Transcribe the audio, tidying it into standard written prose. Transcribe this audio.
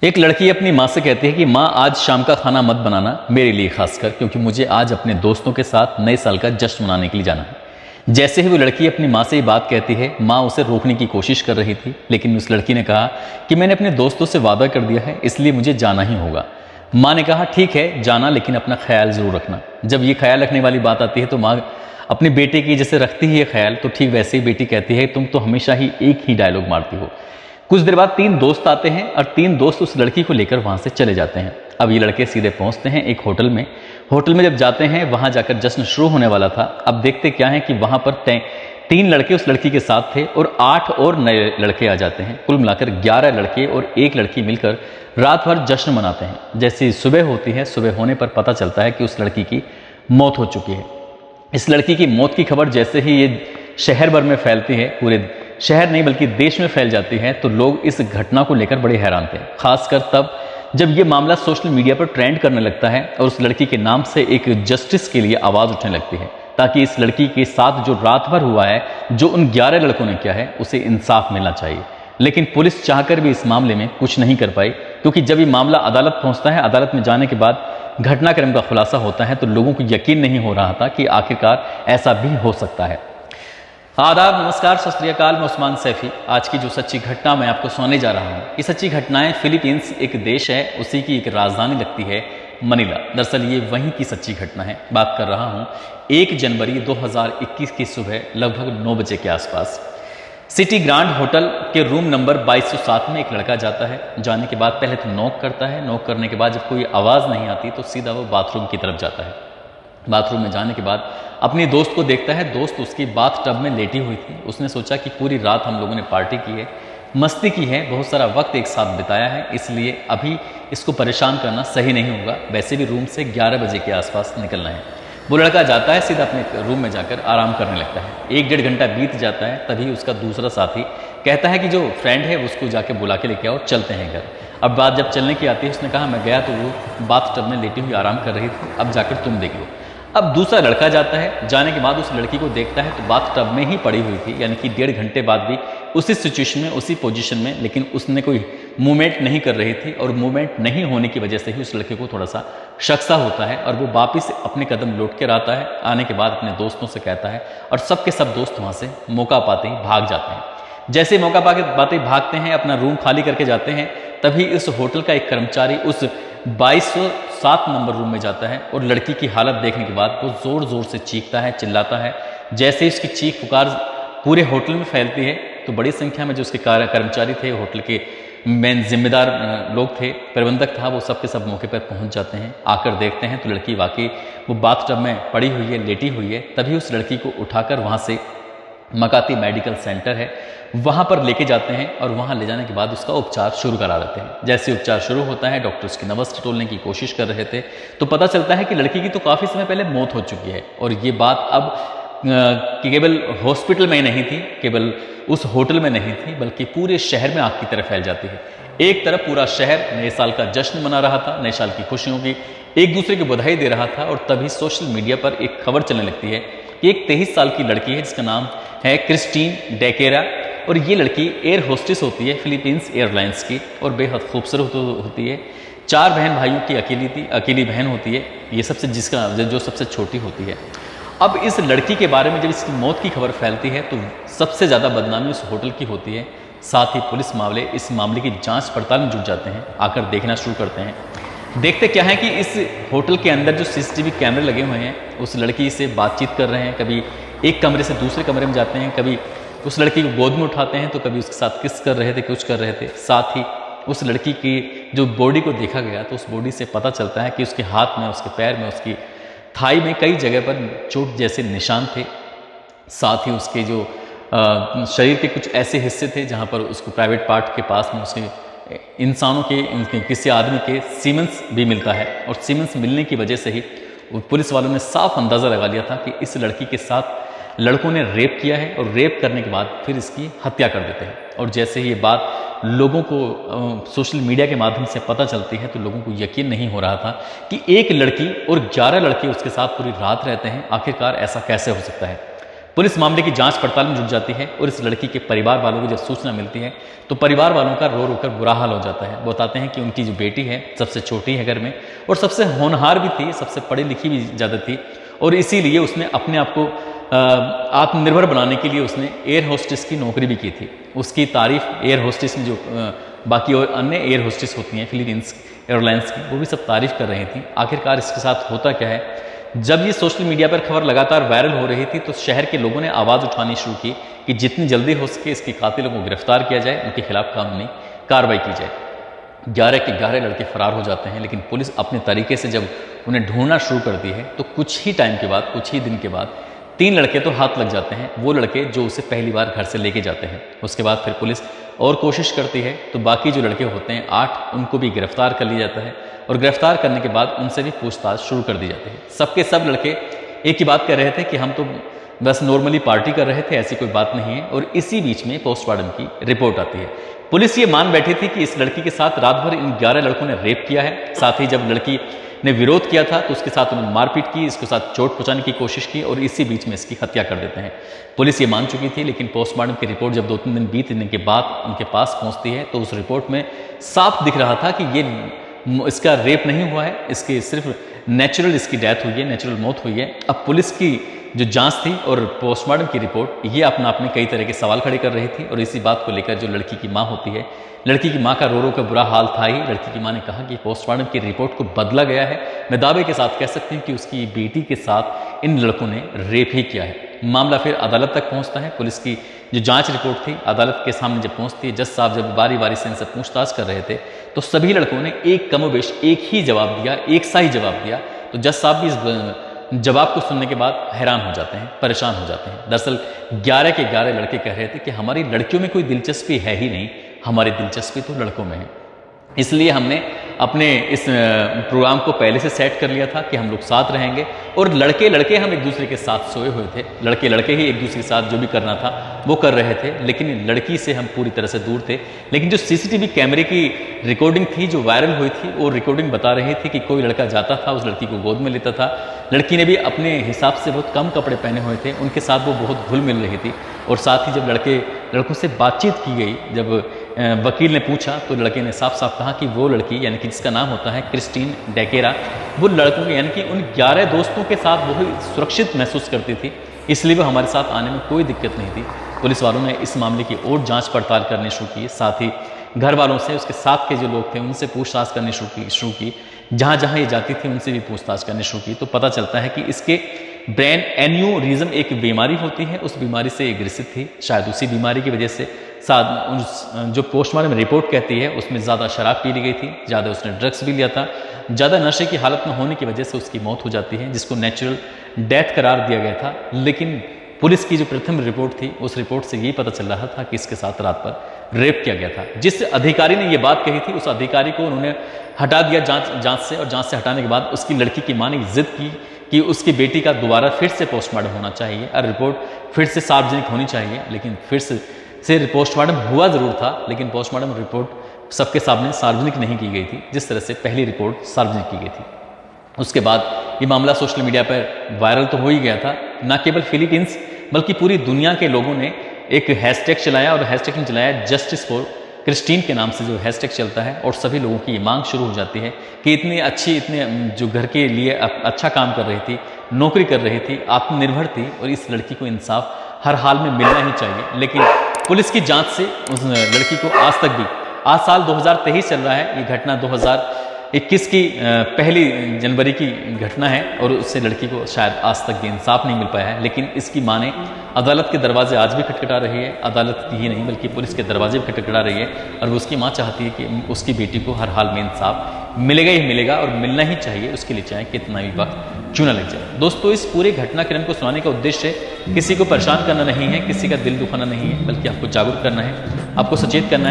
एक लड़की अपनी माँ से कहती है कि माँ आज शाम का खाना मत बनाना मेरे लिए खासकर, क्योंकि मुझे आज अपने दोस्तों के साथ नए साल का जश्न मनाने के लिए जाना है। जैसे ही वो लड़की अपनी माँ से ये बात कहती है, माँ उसे रोकने की कोशिश कर रही थी, लेकिन उस लड़की ने कहा कि मैंने अपने दोस्तों से वादा कर दिया है, इसलिए मुझे जाना ही होगा। माँ ने कहा ठीक है जाना, लेकिन अपना ख्याल ज़रूर रखना। जब ये ख्याल रखने वाली बात आती है तो माँ अपने बेटे की जैसे रखती है ख्याल, तो ठीक वैसे ही बेटी कहती है तुम तो हमेशा ही एक ही डायलॉग मारती हो। कुछ देर बाद 3 दोस्त आते हैं और 3 दोस्त उस लड़की को लेकर वहाँ से चले जाते हैं। अब ये लड़के सीधे पहुँचते हैं एक होटल में। होटल में जब जाते हैं वहाँ जाकर जश्न शुरू होने वाला था। अब देखते क्या है कि वहाँ पर 3 लड़के उस लड़की के साथ थे और 8 और नए लड़के आ जाते हैं। कुल मिलाकर 11 लड़के और एक लड़की मिलकर रात भर जश्न मनाते हैं। जैसे ही सुबह होती है, सुबह होने पर पता चलता है कि उस लड़की की मौत हो चुकी है। इस लड़की की मौत की खबर जैसे ही ये शहर भर में फैलती है, पूरे शहर नहीं बल्कि देश में फैल जाती है, तो लोग इस घटना को लेकर बड़े हैरान थे। खासकर तब जब ये मामला सोशल मीडिया पर ट्रेंड करने लगता है और उस लड़की के नाम से एक जस्टिस के लिए आवाज़ उठने लगती है, ताकि इस लड़की के साथ जो रात भर हुआ है, जो उन 11 लड़कों ने किया है, उसे इंसाफ मिलना चाहिए। लेकिन पुलिस चाहकर भी इस मामले में कुछ नहीं कर पाई, क्योंकि जब ये मामला अदालत पहुंचता है, अदालत में जाने के बाद घटनाक्रम का खुलासा होता है, तो लोगों को यकीन नहीं हो रहा था कि आखिरकार ऐसा भी हो सकता है। आदाब, नमस्कार, सत श्री अकाल, मैं उस्मान सैफी। आज की जो सच्ची घटना मैं आपको सुनाने जा रहा हूँ, ये सच्ची घटनाएं फिलीपींस एक देश है, उसी की एक राजधानी लगती है मनीला। दरअसल ये वहीं की सच्ची घटना है। बात कर रहा हूँ 1 जनवरी 2021 की सुबह लगभग 9 बजे के आसपास। सिटी ग्रांड होटल के रूम नंबर 2207 में एक लड़का जाता है। जाने के बाद पहले तो नॉक करता है। नॉक करने के बाद जब कोई आवाज़ नहीं आती तो सीधा वो बाथरूम की तरफ जाता है। बाथरूम में जाने के बाद अपनी दोस्त को देखता है। दोस्त उसकी बाथ टब में लेटी हुई थी। उसने सोचा कि पूरी रात हम लोगों ने पार्टी की है, मस्ती की है, बहुत सारा वक्त एक साथ बिताया है, इसलिए अभी इसको परेशान करना सही नहीं होगा। वैसे भी रूम से 11 बजे के आसपास निकलना है। वो लड़का जाता है, सीधा अपने रूम में जाकर आराम करने लगता है। 1-1.5 घंटा बीत जाता है, तभी उसका दूसरा साथी कहता है कि जो फ्रेंड है उसको जाके बुला के लेके आओ, चलते हैं घर। अब बात जब चलने की आती है, उसने कहा मैं गया तो वो बाथ टब में लेटी हुई आराम कर रही थी, अब जाकर तुम देख लो। अब दूसरा लड़का जाता है। जाने के बाद उस लड़की को देखता है तो बाथ टब में ही पड़ी हुई थी, यानी कि 1.5 घंटे बाद भी उसी सिचुएशन में, उसी पोजीशन में, लेकिन उसने कोई मूवमेंट नहीं कर रही थी। और मूवमेंट नहीं होने की वजह से ही उस लड़के को थोड़ा सा शक सा होता है और वो वापिस अपने कदम लौट कर आता है। आने के बाद अपने दोस्तों से कहता है और सबके सब दोस्त वहाँ से मौका पाते ही भाग जाते हैं। जैसे मौका पाते ही भागते हैं, अपना रूम खाली करके जाते हैं, तभी इस होटल का एक कर्मचारी उस 2207 नंबर रूम में जाता है और लड़की की हालत देखने के बाद वो ज़ोर ज़ोर से चीखता है, चिल्लाता है। जैसे ही उसकी चीख पुकार पूरे होटल में फैलती है तो बड़ी संख्या में जो उसके कर्मचारी थे, होटल के मेन जिम्मेदार लोग थे, प्रबंधक था, वो सब के सब मौके पर पहुंच जाते हैं। आकर देखते हैं तो लड़की वाकई वो बाथ टब में पड़ी हुई है, लेटी हुई है। तभी उस लड़की को उठाकर वहाँ से मकाती मेडिकल सेंटर है, वहाँ पर लेके जाते हैं और वहाँ ले जाने के बाद उसका उपचार शुरू करा देते हैं। जैसे उपचार शुरू होता है, डॉक्टर उसकी नब्ज़ टटोलने की कोशिश कर रहे थे तो पता चलता है कि लड़की की तो काफ़ी समय पहले मौत हो चुकी है। और ये बात अब केवल हॉस्पिटल में ही नहीं थी, केवल उस होटल में नहीं थी, बल्कि पूरे शहर में आग की तरह फैल जाती है। एक तरफ पूरा शहर नए साल का जश्न मना रहा था, नए साल की खुशियों की एक दूसरे की बधाई दे रहा था। और तभी सोशल मीडिया पर एक खबर चलने लगती है कि एक 23 साल की लड़की है जिसका नाम है क्रिस्टीन डेकेरा, और ये लड़की एयर होस्टेस होती है फिलीपींस एयरलाइंस की और बेहद खूबसूरत होती है। 4 बहन भाइयों की अकेली बहन होती है ये सबसे, जो सबसे छोटी होती है। अब इस लड़की के बारे में जब इसकी मौत की खबर फैलती है तो सबसे ज़्यादा बदनामी उस होटल की होती है। साथ ही पुलिस इस मामले की जांच पड़ताल में जुट जाते हैं, आकर देखना शुरू करते हैं। देखते क्या है कि इस होटल के अंदर जो CCTV कैमरे लगे हुए हैं, उस लड़की से बातचीत कर रहे हैं, कभी एक कमरे से दूसरे कमरे में जाते हैं, कभी उस लड़की को गोद में उठाते हैं तो कभी उसके साथ किस कर रहे थे, कुछ कर रहे थे। साथ ही उस लड़की की जो बॉडी को देखा गया तो उस बॉडी से पता चलता है कि उसके हाथ में, उसके पैर में, उसकी थाई में कई जगह पर चोट जैसे निशान थे। साथ ही उसके जो शरीर के कुछ ऐसे हिस्से थे जहाँ पर उसको प्राइवेट पार्ट के पास में उसके इंसानों के, किसी आदमी के सीमेंस भी मिलता है। और सीमेंस मिलने की वजह से ही पुलिस वालों ने साफ अंदाज़ा लगा लिया था कि इस लड़की के साथ लड़कों ने रेप किया है और रेप करने के बाद फिर इसकी हत्या कर देते हैं। और जैसे ही ये बात लोगों को सोशल मीडिया के माध्यम से पता चलती है तो लोगों को यकीन नहीं हो रहा था कि एक लड़की और 11 लड़के उसके साथ पूरी रात रहते हैं, आखिरकार ऐसा कैसे हो सकता है। पुलिस मामले की जांच पड़ताल में जुट जाती है और इस लड़की के परिवार वालों को जब सूचना मिलती है तो परिवार वालों का रो रो कर बुरा हाल हो जाता है। वो बताते हैं कि उनकी जो बेटी है सबसे छोटी है घर में और सबसे होनहार भी थी, सबसे पढ़ी लिखी भी ज़्यादा थी और इसीलिए उसने अपने आप को आत्मनिर्भर बनाने के लिए उसने एयर होस्टेस की नौकरी भी की थी। उसकी तारीफ एयर होस्टेस में जो बाकी और अन्य एयर होस्टेस होती हैं फिलीपींस एयरलाइंस की, वो भी सब तारीफ कर रही थी। आखिरकार इसके साथ होता क्या है, जब ये सोशल मीडिया पर खबर लगातार वायरल हो रही थी तो शहर के लोगों ने आवाज़ उठानी शुरू की कि जितनी जल्दी हो सके इसके कातिलों को गिरफ्तार किया जाए, उनके खिलाफ कानूनी कार्रवाई की जाए। 11 के 11 लड़के फरार हो जाते हैं, लेकिन पुलिस अपने तरीके से जब उन्हें ढूंढना शुरू करती है तो कुछ ही टाइम के बाद, कुछ ही दिन के बाद 3 लड़के तो हाथ लग जाते हैं, वो लड़के जो उसे पहली बार घर से लेके जाते हैं। उसके बाद फिर पुलिस और कोशिश करती है तो बाकी जो लड़के होते हैं 8, उनको भी गिरफ्तार कर लिया जाता है और गिरफ्तार करने के बाद उनसे भी पूछताछ शुरू कर दी जाती है। सबके सब लड़के एक ही बात कह रहे थे कि हम तो बस नॉर्मली पार्टी कर रहे थे, ऐसी कोई बात नहीं है। और इसी बीच में पोस्टमार्टम की रिपोर्ट आती है। पुलिस ये मान बैठी थी कि इस लड़की के साथ रात भर इन 11 लड़कों ने रेप किया है। साथ ही जब लड़की ने विरोध किया था तो उसके साथ उन्होंने मारपीट की, इसके साथ चोट पहुंचाने की कोशिश की और इसी बीच में इसकी हत्या कर देते हैं। पुलिस ये मान चुकी थी, लेकिन पोस्टमार्टम की रिपोर्ट जब 2-3 दिन बीतने के बाद उनके पास पहुंचती है तो उस रिपोर्ट में साफ दिख रहा था कि ये इसका रेप नहीं हुआ है, इसकी सिर्फ नेचुरल इसकी डेथ हुई है, नेचुरल मौत हुई है। अब पुलिस की जो जांच थी और पोस्टमार्टम की रिपोर्ट ये अपना अपने कई तरह के सवाल खड़े कर रही थी और इसी बात को लेकर जो लड़की की माँ होती है, लड़की की माँ का रो रो का बुरा हाल था ही। लड़की की माँ ने कहा कि पोस्टमार्टम की रिपोर्ट को बदला गया है। मैं दावे के साथ कह सकती हूँ कि उसकी बेटी के साथ इन लड़कों ने रेप ही किया है। मामला फिर अदालत तक पहुँचता है। पुलिस की जो जांच रिपोर्ट थी अदालत के सामने जब पहुँचती है, जज साहब जब बारी बारी से इनसे पूछताछ कर रहे थे तो सभी लड़कों ने एक कमोबेश एक ही जवाब दिया, एक सा ही जवाब दिया। तो जज साहब भी इस जवाब को सुनने के बाद हैरान हो जाते हैं, परेशान हो जाते हैं। दरअसल 11 के 11 लड़के कह रहे थे कि हमारी लड़कियों में कोई दिलचस्पी है ही नहीं, हमारी दिलचस्पी तो लड़कों में है। इसलिए हमने अपने इस प्रोग्राम को पहले से सेट कर लिया था कि हम लोग साथ रहेंगे और लड़के लड़के हम एक दूसरे के साथ सोए हुए थे। लड़के लड़के ही एक दूसरे के साथ जो भी करना था वो कर रहे थे, लेकिन लड़की से हम पूरी तरह से दूर थे। लेकिन जो सीसीटीवी कैमरे की रिकॉर्डिंग थी जो वायरल हुई थी, वो रिकॉर्डिंग बता रही थी कि कोई लड़का जाता था, उस लड़की को गोद में लेता था। लड़की ने भी अपने हिसाब से बहुत कम कपड़े पहने हुए थे, उनके साथ वो बहुत घुल मिल रही थी। और साथ ही जब लड़कों से बातचीत की गई, जब वकील ने पूछा तो लड़के ने साफ साफ कहा कि वो लड़की यानी कि जिसका नाम होता है क्रिस्टीन डेकेरा, वो लड़कों के यानी कि उन 11 दोस्तों के साथ बहुत सुरक्षित महसूस करती थी, इसलिए वो हमारे साथ आने में कोई दिक्कत नहीं थी। पुलिस वालों ने इस मामले की और जांच पड़ताल करनी शुरू की। साथ ही घर वालों से, उसके साथ के जो लोग थे उनसे पूछताछ करनी शुरू की। जहाँ जहाँ ये जाती थी उनसे भी पूछताछ करनी शुरू की। तो पता चलता है कि इसके ब्रेन एन्यूरिज्म एक बीमारी होती है, उस बीमारी से ये ग्रसित थी। शायद उसी बीमारी की वजह से जो पोस्टमार्टम रिपोर्ट कहती है उसमें ज़्यादा शराब पी ली गई थी, ज़्यादा उसने ड्रग्स भी लिया था, ज़्यादा नशे की हालत में होने की वजह से उसकी मौत हो जाती है, जिसको नेचुरल डेथ करार दिया गया था। लेकिन पुलिस की जो प्रथम रिपोर्ट थी उस रिपोर्ट से यही पता चल रहा था कि इसके साथ रात पर रेप किया गया था। जिस अधिकारी ने ये बात कही थी उस अधिकारी को उन्होंने हटा दिया जांच से, और जांच से हटाने के बाद उसकी लड़की की मां ने जिद की कि उसकी बेटी का दोबारा फिर से पोस्टमार्टम होना चाहिए और रिपोर्ट फिर से सार्वजनिक होनी चाहिए। लेकिन फिर से पोस्टमार्टम हुआ ज़रूर था, लेकिन पोस्टमार्टम रिपोर्ट सबके सामने सार्वजनिक नहीं की गई थी जिस तरह से पहली रिपोर्ट सार्वजनिक की गई थी। उसके बाद ये मामला सोशल मीडिया पर वायरल तो हो ही गया था। न केवल फिलीपींस बल्कि पूरी दुनिया के लोगों ने एक हैशटैग चलाया, और हैशटैग चलाया जस्टिस फॉर क्रिस्टीन के नाम से जो हैशटैग चलता है। और सभी लोगों की ये मांग शुरू हो जाती है कि इतने जो घर के लिए अच्छा काम कर रही थी, नौकरी कर रही थी, आत्मनिर्भर थी, और इस लड़की को इंसाफ हर हाल में मिलना ही चाहिए। लेकिन पुलिस की जांच से उस लड़की को आज तक भी, आज साल 2023 चल रहा है, ये घटना 2021 की 1 जनवरी की घटना है, और उससे लड़की को शायद आज तक भी इंसाफ नहीं मिल पाया है। लेकिन इसकी मां ने अदालत के दरवाजे आज भी खटखटा रही है, अदालत ही नहीं बल्कि पुलिस के दरवाजे भी खटखटा रही है, और वो उसकी मां चाहती है कि उसकी बेटी को हर हाल में इंसाफ मिलेगा ही मिलेगा, और मिलना ही चाहिए, उसके लिए चाहे कितना भी वक्त चूना लग जाए। दोस्तों, इस पूरे घटनाक्रम को सुनाने का उद्देश्य किसी को परेशान करना नहीं है, किसी का दिल दुखाना नहीं है, बल्कि आपको जागरूक करना है, आपको सचेत करना है।